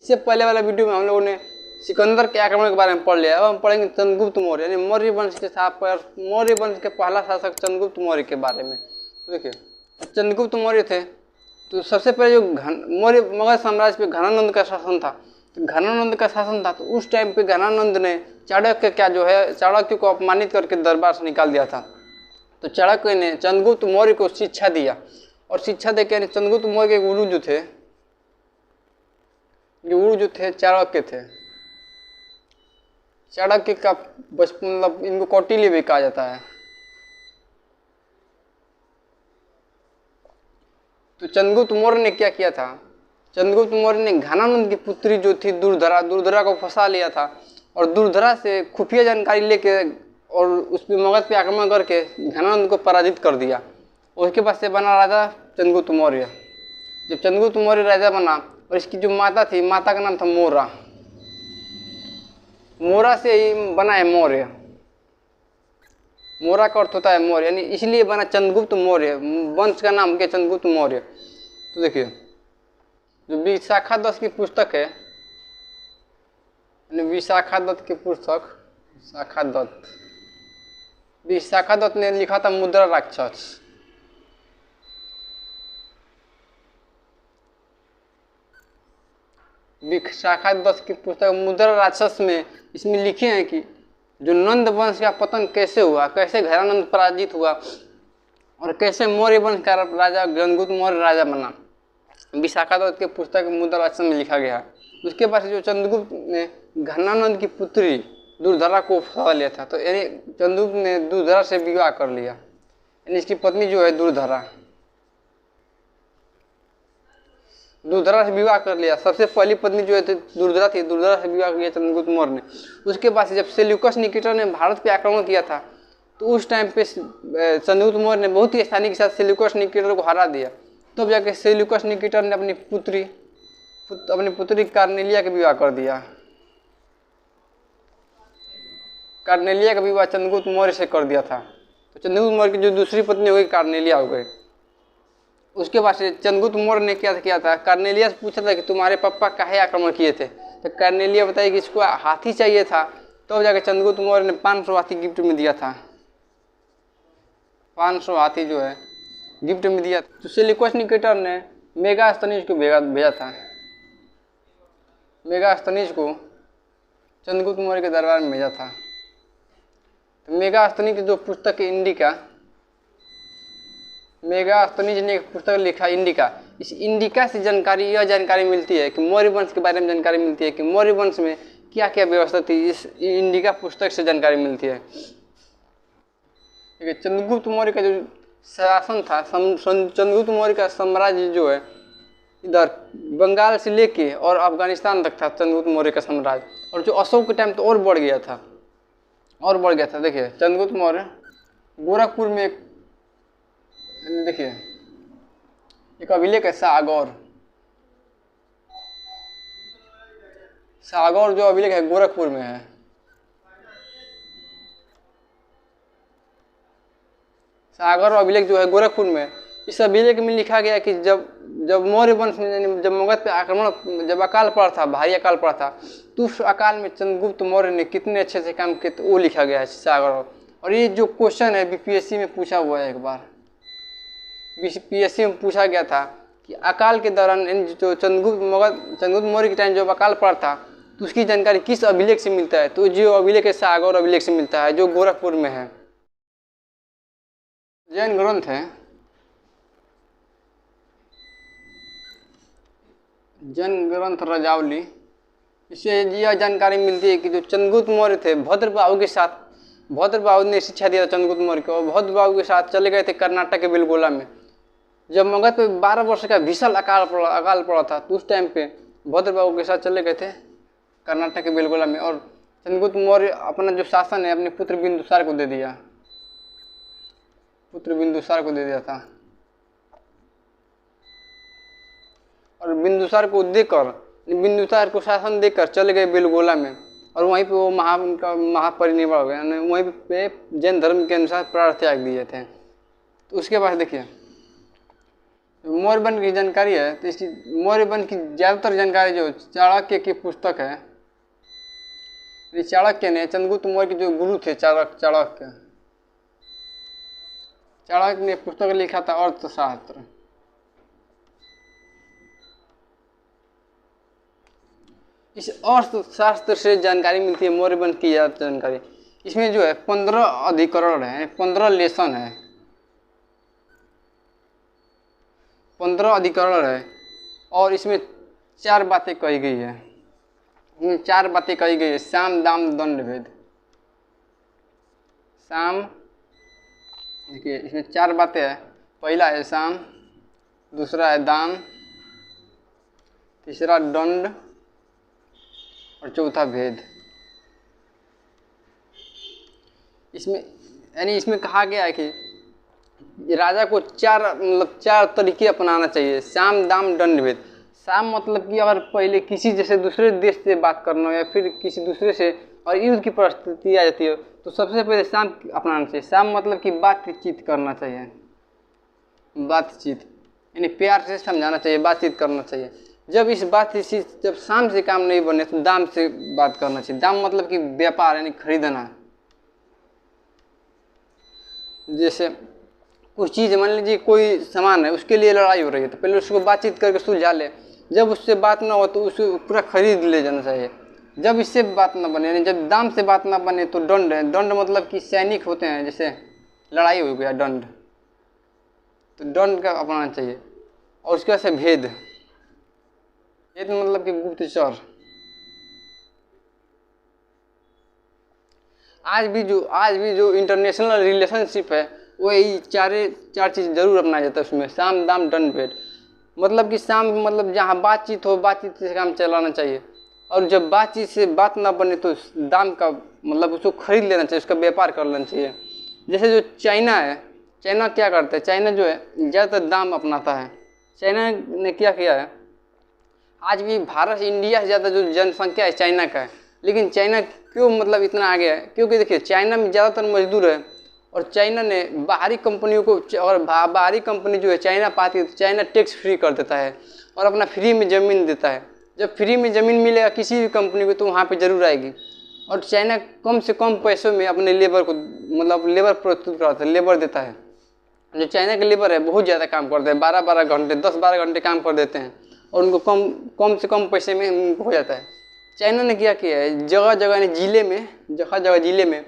इससे पहले वाला वीडियो में हम लोगों ने सिकंदर के आक्रमण के बारे में पढ़ लिया। अब हम पढ़ेंगे चंद्रगुप्त मौर्य यानी मौर्य वंश के मौर्य वंश के पहला शासक चंद्रगुप्त मौर्य के बारे में। तो देखिए चंद्रगुप्त मौर्य थे तो सबसे पहले जो मौर्य मगध साम्राज्य पे घनानंद का शासन था, तो घनानंद का शासन था तो उस टाइम पे घनानंद ने चाणक्य क्या जो है चाणक्य को अपमानित करके दरबार से निकाल दिया था। तो चाणक्य ने चंद्रगुप्त मौर्य को शिक्षा दिया और शिक्षा देकर चंद्रगुप्त मौर्य के गुरु जो थे चाणक्य थे। चाणक्य का बचपन मतलब इनको कौटिल्य भी कहा जाता है। तो चंद्रगुप्त मौर्य ने क्या किया था, चंद्रगुप्त मौर्य ने घनानंद की पुत्री जो थी दुर्धरा को फंसा लिया था और दुर्धरा से खुफिया जानकारी लेके और उस पर मगध पे आक्रमण करके घनानंद को पराजित कर दिया। उसके बाद से बना राजा चंद्रगुप्त मौर्य। जब चंद्रगुप्त मौर्य राजा बना और इसकी जो माता थी, माता का नाम था मोरा, मोरा से ही बना है मौर्य। मोरा का अर्थ होता है मौर्य, यानी इसलिए बना चंद्रगुप्त मौर्य, वंश का नाम क्या चंद्रगुप्त मौर्य। तो देखिए जो विशाखा दत्त की पुस्तक है, विशाखा दत्त ने लिखा था मुद्रा राक्षस। विशाखा दत्त की पुस्तक मुद्रा राक्षस में इसमें लिखे हैं कि जो नंद वंश का पतन कैसे हुआ, कैसे घनानंद पराजित हुआ और कैसे मौर्य वंश का राजा चंद्रगुप्त मौर्य राजा बना, विशाखा दत्त के पुस्तक मुद्रा राक्षस में लिखा गया है। उसके बाद जो चंद्रगुप्त ने घनानंद की पुत्री दुर्धरा को फंसा लिया था, तो यानी चंद्रगुप्त ने दुर्धरा से विवाह कर लिया, यानी इसकी पत्नी जो है दुर्धरा से विवाह कर लिया। सबसे पहली पत्नी जो है दुर्धरा थी, दुर्धरा से विवाह किया चंद्रगुप्त मौर्य ने। उसके बाद जब सेल्यूकस निकेटर ने भारत पे आक्रमण किया था तो उस टाइम पे चंद्रगुप्त मौर्य ने बहुत ही आसानी के साथ सेल्यूकस निकेटर को हरा दिया। तब जाके सेल्यूकस निकेटर ने अपनी पुत्री कार्नेलिया का विवाह कर दिया। कार्नेलिया का विवाह चंद्रगुप्त मौर्य से कर दिया था। तो चंद्रगुप्त मौर्य की जो दूसरी पत्नी हो गई कार्नेलिया हो गई। उसके बाद से चंद्रगुप्त मौर्य ने क्या था, कार्नेलिया से पूछा था कि तुम्हारे पापा काहे आक्रमण किए थे, तो कार्नेलिया बताई कि इसको हाथी चाहिए था। तो जाके चंद्रगुप्त मौर्य ने 500 हाथी गिफ्ट में दिया था, 500 हाथी जो है गिफ्ट में दिया। तो सेल्यूकस निकेटर ने मेगास्थनीज को भेजा था, मेगास्थनीज को चंद्रगुप्त मौर्य के दरबार में भेजा था। तो मेगास्थनीज की जो पुस्तक है इंडिका, मेगास्थनीज ने एक पुस्तक लिखा इंडिका। इस इंडिका से यह जानकारी मिलती है कि मौर्य वंश के बारे में जानकारी मिलती है कि मौर्य वंश में क्या क्या व्यवस्था थी, इस इंडिका पुस्तक से जानकारी मिलती है। चंद्रगुप्त मौर्य का जो शासन था, चंद्रगुप्त मौर्य का साम्राज्य जो है इधर बंगाल से लेके और अफगानिस्तान तक था चंद्रगुप्त मौर्य का साम्राज्य। और जो अशोक के टाइम तो और बढ़ गया था। देखिए चंद्रगुप्त मौर्य गोरखपुर में देखिए एक अभिलेख है सागौर जो अभिलेख है गोरखपुर में है। सागर अभिलेख जो है गोरखपुर में, इस अभिलेख में लिखा गया कि जब मौर्य वंश में जब मगध पे आक्रमण, जब अकाल पड़ा था, भारी अकाल पड़ा था, तो उस अकाल में चंद्रगुप्त मौर्य ने कितने अच्छे से काम किए, तो वो लिखा गया है सागर। और ये जो क्वेश्चन है बीपीएससी में पूछा हुआ है, एक बार बीपीएससी में पूछा गया था कि अकाल के दौरान जो चंद्रगुप्त मौर्य के टाइम जब अकाल पड़ा था तो उसकी जानकारी किस अभिलेख से मिलता है, तो जो अभिलेख है सागर अभिलेख से मिलता है जो गोरखपुर में है। जैन ग्रंथ है, जैन ग्रंथ रजावली, इससे यह जानकारी मिलती है कि जो चंद्रगुप्त मौर्य थे भद्रबाहु ने शिक्षा दिया चंद्रगुप्त मौर्य को। भद्रबाहु के साथ चले गए थे कर्नाटक के बेलगोला में। जब मगध पे 12 वर्ष का भीषण अकाल पड़ा था तो उस टाइम पे भद्रबाहु के साथ चले गए थे कर्नाटक के बेलगोला में। और चंद्रगुप्त मौर्य अपना जो शासन है अपने पुत्र बिंदुसार को दे दिया, था। और बिंदुसार को शासन देकर चले गए बेलगोला में और वहीं पे वो महापरिनिर्वाण हो गए, वहीं पे जैन धर्म के अनुसार प्राण त्याग दिए थे। तो उसके बाद देखिए मौर्यवन की जानकारी है, तो इसकी मौर्यवन की ज़्यादातर जानकारी जो चाणक्य की पुस्तक है, ये चाणक्य ने चंद्रगुप्त मौर्य के जो गुरु थे चाणक्य ने पुस्तक लिखा था अर्थशास्त्र। इस अर्थशास्त्र से जानकारी मिलती है मौर्यवन की जानकारी। इसमें जो है 15 अधिकरण है, 15 लेसन है, 15 अधिकरण है, और इसमें 4 बातें कही गई है। इसमें 4 बातें कही गई है, साम दाम दंड भेद। साम, देखिए इसमें 4 बातें हैं। पहला है साम, दूसरा है दाम, तीसरा दंड, और चौथा भेद। इसमें कहा गया है कि राजा को 4 तरीके अपनाना चाहिए, साम दाम दंड भेद। साम मतलब कि अगर पहले किसी जैसे दूसरे देश से बात करना हो या फिर किसी दूसरे से और युद्ध की परिस्थिति आ जाती हो तो सबसे पहले साम अपनाना चाहिए। साम मतलब कि बातचीत करना चाहिए, बातचीत यानी प्यार से समझाना चाहिए, बातचीत करना चाहिए। जब साम से काम नहीं बने तो दाम से बात करना चाहिए। दाम मतलब कि व्यापार यानी खरीदना। जैसे कुछ चीज़, मान लीजिए कोई सामान है, उसके लिए लड़ाई हो रही है तो पहले उसको बातचीत करके सुलझा ले। जब उससे बात ना हो तो उसको पूरा खरीद ले जाना चाहिए। जब इससे बात ना बने यानी जब दाम से बात ना बने तो दंड है। दंड मतलब कि सैनिक होते हैं, जैसे लड़ाई हो गया दंड, तो दंड का अपनाना चाहिए। और उसके बाद से भेद मतलब कि गुप्तचर। आज भी जो इंटरनेशनल रिलेशनशिप है वो यही 4 चीज़ जरूर अपनाया जाता है उसमें, साम दाम दंड भेद। मतलब कि साम मतलब जहाँ बातचीत हो, बातचीत से काम चलाना चाहिए। और जब बातचीत से बात ना बने तो दाम का मतलब उसको खरीद लेना चाहिए, उसका व्यापार कर लेना चाहिए। जैसे जो चाइना है, चाइना क्या करता है, चाइना जो है ज़्यादातर दाम अपनाता है। चाइना ने क्या किया है, आज भी भारत इंडिया से ज़्यादा जो जनसंख्या है चाइना का है, लेकिन चाइना क्यों मतलब इतना आगे है, क्योंकि देखिए चाइना में ज़्यादातर मजदूर है। और चाइना ने बाहरी कंपनियों को, और बाहरी कंपनी जो है चाइना पाती है तो चाइना टैक्स फ्री कर देता है और अपना फ्री में ज़मीन देता है। जब फ्री में ज़मीन मिलेगा किसी भी कंपनी को तो वहाँ पे ज़रूर आएगी। और चाइना कम से कम पैसों में अपने लेबर को मतलब लेबर प्रस्तुत कराता है, लेबर देता है। जो चाइना के लेबर है बहुत ज़्यादा काम करते हैं, 12-12 घंटे 10-12 घंटे काम कर देते हैं और उनको कम से कम पैसे में हो जाता है। चाइना ने क्या किया है, जगह जगह जिले में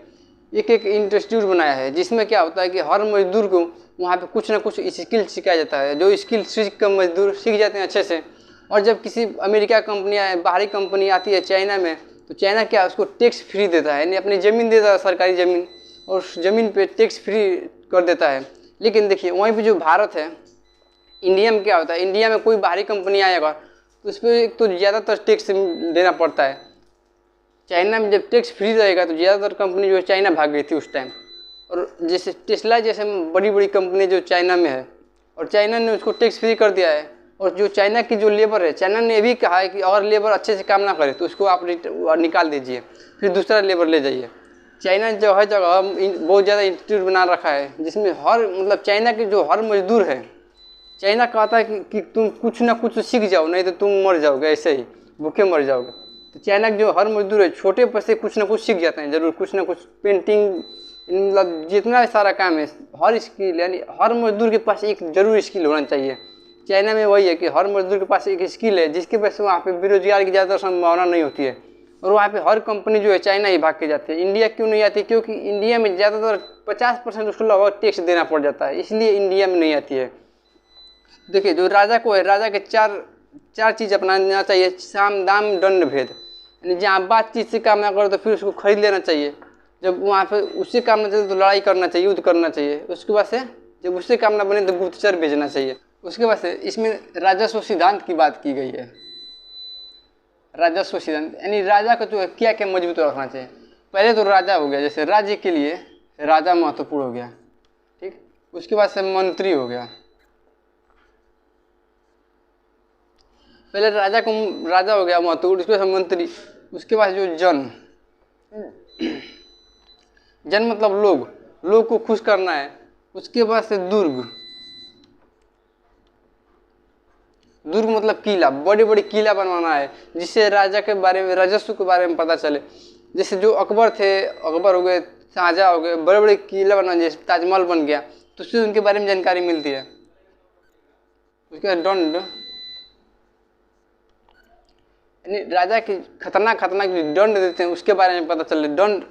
एक इंस्टीट्यूट बनाया है, जिसमें क्या होता है कि हर मजदूर को वहाँ पे कुछ ना कुछ स्किल सिखाया जाता है। जो स्किल सीख कर मजदूर सीख जाते हैं अच्छे से। और जब किसी अमेरिका कंपनी या बाहरी कंपनी आती है चाइना में तो चाइना क्या उसको टैक्स फ्री देता है, यानी अपनी ज़मीन देता है, सरकारी ज़मीन, और उस ज़मीन पे टैक्स फ्री कर देता है। लेकिन देखिए वहीं पे जो भारत है, इंडिया में क्या होता है, इंडिया में कोई बाहरी कंपनी आएगा तो उस पर एक तो ज़्यादातर टैक्स देना पड़ता है। चाइना में जब टैक्स फ्री रहेगा तो ज़्यादातर कंपनी जो है चाइना भाग गई थी उस टाइम। और जैसे टेस्ला जैसे बड़ी बड़ी कंपनी जो चाइना में है, और चाइना ने उसको टैक्स फ्री कर दिया है। और जो चाइना की जो लेबर है, चाइना ने भी कहा है कि अगर लेबर अच्छे से काम ना करे तो उसको आप निकाल दीजिए, फिर दूसरा लेबर ले जाइए। चाइना जो हर जगह बहुत ज़्यादा इंस्टीट्यूट बना रखा है, जिसमें हर मतलब चाइना के जो हर मजदूर है, चाइना कहता है कि तुम कुछ ना कुछ सीख जाओ, नहीं तो तुम मर जाओगे, ऐसे ही भूखे मर जाओगे। तो चाइना के जो हर मजदूर है छोटे पर से कुछ ना कुछ सीख जाते हैं जरूर, कुछ ना कुछ पेंटिंग, मतलब जितना सारा काम है, हर स्किल यानी हर मजदूर के पास एक जरूर स्किल होना चाहिए। चाइना में वही है कि हर मजदूर के पास एक स्किल है, जिसकी वजह से वहाँ पे बेरोजगार की ज़्यादा संभावना नहीं होती है। और वहाँ पे हर कंपनी जो है चाइना ही भाग के जाती है। इंडिया क्यों नहीं आती, क्योंकि इंडिया में ज़्यादातर 50% उसको लगभग टैक्स देना पड़ जाता है, इसलिए इंडिया में नहीं आती है। देखिए जो राजा को है, राजा के चार चीज़ अपनाना चाहिए, साम दाम दंड भेद। यानी जहाँ बातचीत से काम ना करो तो फिर उसको खरीद लेना चाहिए। जब वहाँ पे उससे काम ना चले तो लड़ाई करना चाहिए, युद्ध करना चाहिए। उसके बाद से जब उससे काम ना बने तो गुप्तचर भेजना चाहिए। उसके बाद से इसमें राजस्व सिद्धांत की बात की गई है। राजस्व सिद्धांत यानी राजा को जो है क्या क्या मजबूत रखना चाहिए। पहले तो राजा हो गया, जैसे राज्य के लिए राजा महत्वपूर्ण हो गया, ठीक। उसके बाद से मंत्री हो गया। पहले राजा हो गया महत्वपूर्ण, उसके बाद मंत्री। उसके बाद जो जन मतलब लोग को खुश करना है। उसके बाद से दुर्ग, दुर्ग मतलब किला, बड़े बड़े किला बनवाना है जिससे राजा के बारे में, राजस्व के बारे में पता चले। जैसे जो अकबर थे, अकबर हो गए, शाहजहाँ हो गए, बड़े बड़े किला बनवाना, जैसे ताजमहल बन गया तो उससे उनके बारे में जानकारी मिलती है। उसके बाद दंड, यानी राजा की खतरनाक खतरनाक जो दंड देते हैं उसके बारे में पता चले। दंड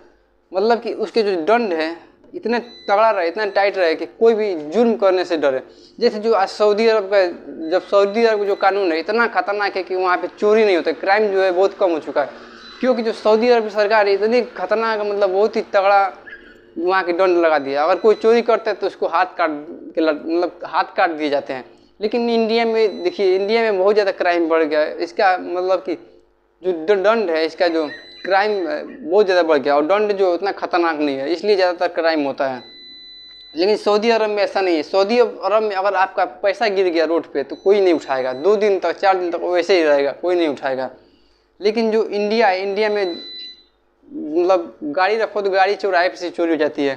मतलब कि उसके जो दंड है इतने तगड़ा रहे, इतना टाइट रहे कि कोई भी जुर्म करने से डरे। जैसे जो आज सऊदी अरब का, जब सऊदी अरब का जो कानून है इतना खतरनाक है कि वहाँ पे चोरी नहीं होता, क्राइम जो है बहुत कम हो चुका है, क्योंकि जो सऊदी अरब की सरकार है इतनी खतरनाक, मतलब बहुत ही तगड़ा वहाँ के दंड लगा दिया। अगर कोई चोरी करता है तो उसको हाथ काट के, मतलब हाथ काट दिए जाते हैं। लेकिन इंडिया में देखिए, इंडिया में बहुत ज़्यादा क्राइम बढ़ गया है। इसका मतलब कि जो दंड है, इसका जो क्राइम बहुत ज़्यादा बढ़ गया, और दंड जो उतना खतरनाक नहीं है, इसलिए ज़्यादातर क्राइम होता है। लेकिन सऊदी अरब में ऐसा नहीं है। सऊदी अरब में अगर आपका पैसा गिर गया रोड पे तो कोई नहीं उठाएगा, 2 दिन तक 4 दिन तक वैसे ही रहेगा, कोई नहीं उठाएगा। लेकिन जो इंडिया है, इंडिया में मतलब गाड़ी रखो तो गाड़ी चौराहे पे से चोरी हो जाती है।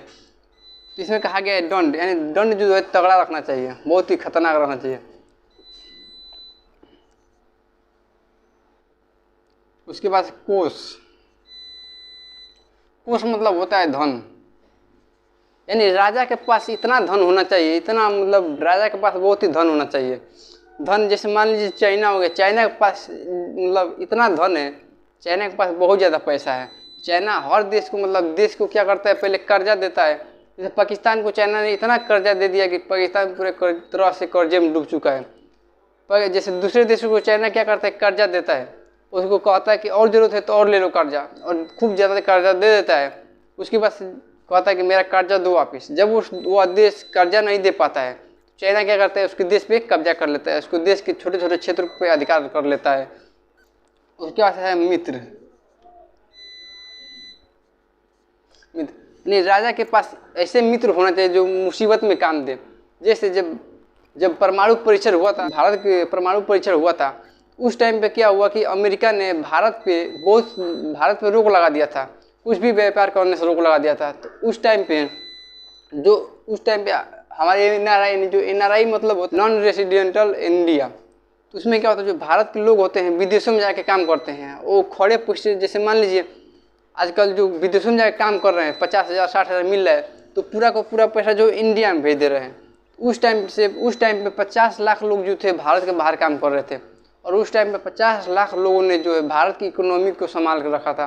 तो इसमें कहा गया है दंड, यानी दंड जो है तगड़ा रखना चाहिए, बहुत ही खतरनाक रखना चाहिए। उसके बाद कोष, कोष मतलब होता है धन, यानी राजा के पास इतना धन होना चाहिए, इतना मतलब राजा के पास बहुत ही धन होना चाहिए। धन जैसे मान लीजिए चाइना हो गया, चाइना के पास मतलब इतना धन है, चाइना के पास बहुत ज़्यादा पैसा है। चाइना हर देश को, मतलब देश को क्या करता है, पहले कर्जा देता है। जैसे पाकिस्तान को चाइना ने इतना कर्जा दे दिया कि पाकिस्तान पूरे तरह से कर्जे में डूब चुका है। पर जैसे दूसरे देशों को चाइना क्या करता है, कर्जा देता है, उसको कहता है कि और ज़रूरत है तो और ले लो कर्जा, और खूब ज़्यादा कर्जा दे देता है। उसके बाद कहता है कि मेरा कर्जा दो वापस। जब वो देश कर्जा नहीं दे पाता है, चाइना क्या करता है, उसके देश पे कब्जा कर लेता है, उसको देश के छोटे छोटे क्षेत्र पे अधिकार कर लेता है। उसके बाद है मित्र। नहीं, राजा के पास ऐसे मित्र होना चाहिए जो मुसीबत में काम दे। जैसे जब परमाणु परीक्षण हुआ था, भारत के परमाणु परीक्षण हुआ था, उस टाइम पे क्या हुआ कि अमेरिका ने भारत पे रोक लगा दिया था, कुछ भी व्यापार करने से रोक लगा दिया था। तो उस टाइम पे हमारे NRI, जो NRI मतलब होता है नॉन रेसिडेंटल इंडिया, तो उसमें क्या होता है, जो भारत के लोग होते हैं विदेशों में जाके काम करते हैं, वो खड़े पुष्ट, जैसे मान लीजिए आजकल जो विदेशों में जाके काम कर रहे हैं 50,000 60,000 मिल रहा है, तो पूरा का पूरा पैसा जो इंडिया में भेज दे रहे हैं। उस टाइम पे 50 लाख लोग जो थे भारत के बाहर काम कर रहे थे, और उस टाइम पे 50 लाख लोगों ने जो है भारत की इकोनॉमी को संभाल कर रखा था,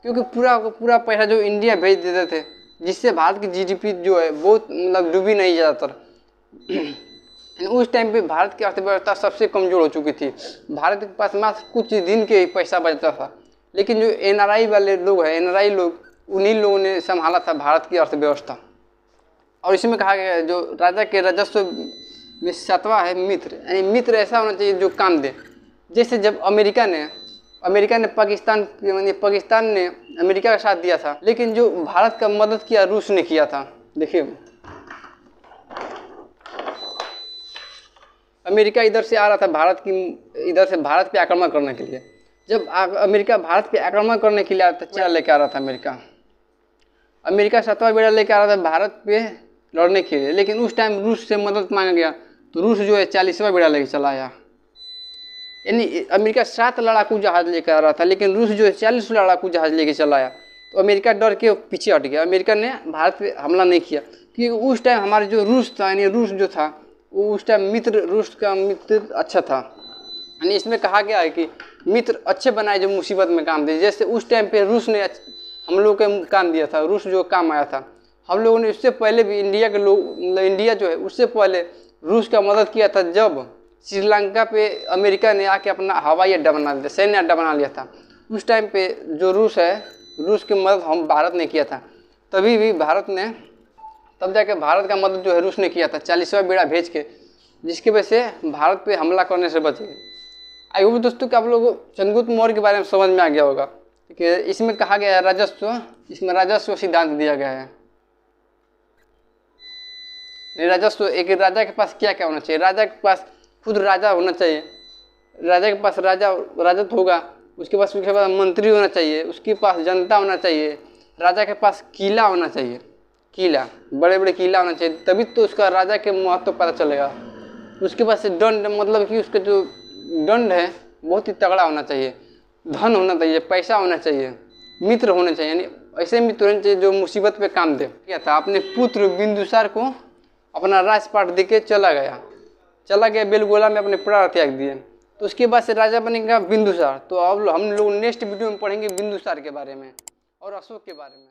क्योंकि पूरा पैसा जो इंडिया भेज देते थे, जिससे भारत की GDP जो है बहुत मतलब डूबी नहीं ज़्यादातर। उस टाइम पे भारत की अर्थव्यवस्था सबसे कमज़ोर हो चुकी थी, भारत के पास मात्र कुछ दिन के ही पैसा बचता था। लेकिन जो NRI वाले लोग हैं, NRI लोग, उन्हीं लोगों ने संभाला था भारत की अर्थव्यवस्था। और इसमें कहा गया है जो राजा के राजस्व में 7वां है मित्र, यानी मित्र ऐसा होना चाहिए जो काम दे। जैसे जब अमेरिका ने पाकिस्तान ने अमेरिका का साथ दिया था, लेकिन जो भारत का मदद किया रूस ने किया था। देखिए अमेरिका इधर से आ रहा था इधर से भारत पे आक्रमण करने के लिए। जब अमेरिका भारत पे आक्रमण करने के लिए आया था, क्या लेके आ रहा था अमेरिका 7वां बेड़ा लेके आ रहा था भारत पे लड़ने के लिए। लेकिन उस टाइम रूस से मदद मांगा गया, तो रूस जो है 40वां बेड़ा लेके चला आया। यानी अमेरिका 7 लड़ाकू जहाज लेकर आ रहा था, लेकिन रूस जो है 40 लड़ाकू जहाज लेके चला आया। तो अमेरिका डर के पीछे हट गया, अमेरिका ने भारत पे हमला नहीं किया, क्योंकि उस टाइम हमारे जो रूस था, यानी रूस जो था वो उस टाइम रूस का मित्र अच्छा था। यानी इसमें कहा गया है कि मित्र अच्छे बनाए जो मुसीबत में काम दे। जैसे उस टाइम पे रूस ने हम लोग को काम दिया था, रूस जो काम आया था, हम लोगों ने उससे पहले भी इंडिया के लोग, मतलब इंडिया जो है उससे पहले रूस का मदद किया था। जब श्रीलंका पे अमेरिका ने आके अपना हवाई अड्डा बना लिया, सैन्य अड्डा बना लिया था, उस टाइम पे जो रूस की मदद हम भारत ने किया था। तभी भी तब जाके भारत का मदद जो है रूस ने किया था 40वां बेड़ा भेज के, जिसकी वजह से भारत पे हमला करने से बचे। आई होप दोस्तों कि आप लोगों को चंद्रगुप्त मौर्य के बारे में समझ में आ गया होगा कि इसमें कहा गया है इसमें राजस्व सिद्धांत दिया गया है। राजस्व, एक राजा के पास क्या क्या होना चाहिए, राजा के पास खुद राजा होना चाहिए, राजा के पास राजत्व होगा, उसके पास मंत्री होना चाहिए, उसके पास जनता होना चाहिए, राजा के पास किला होना चाहिए, बड़े बड़े किला होना चाहिए, तभी तो उसका राजा के महत्व पता चलेगा। उसके पास दंड, मतलब कि उसका जो दंड है बहुत ही तगड़ा होना चाहिए, धन होना चाहिए, पैसा होना चाहिए, मित्र होने चाहिए, यानी ऐसे मित्र होने चाहिए जो मुसीबत पे काम दे। क्या था, अपने पुत्र बिंदुसार को अपना राजपाट देके चला गया बेलगोला में, अपने प्राण त्याग दिए। तो उसके बाद से राजा बनेगा बिंदुसार। तो अब हम लोग नेक्स्ट वीडियो में पढ़ेंगे बिंदुसार के बारे में और अशोक के बारे में।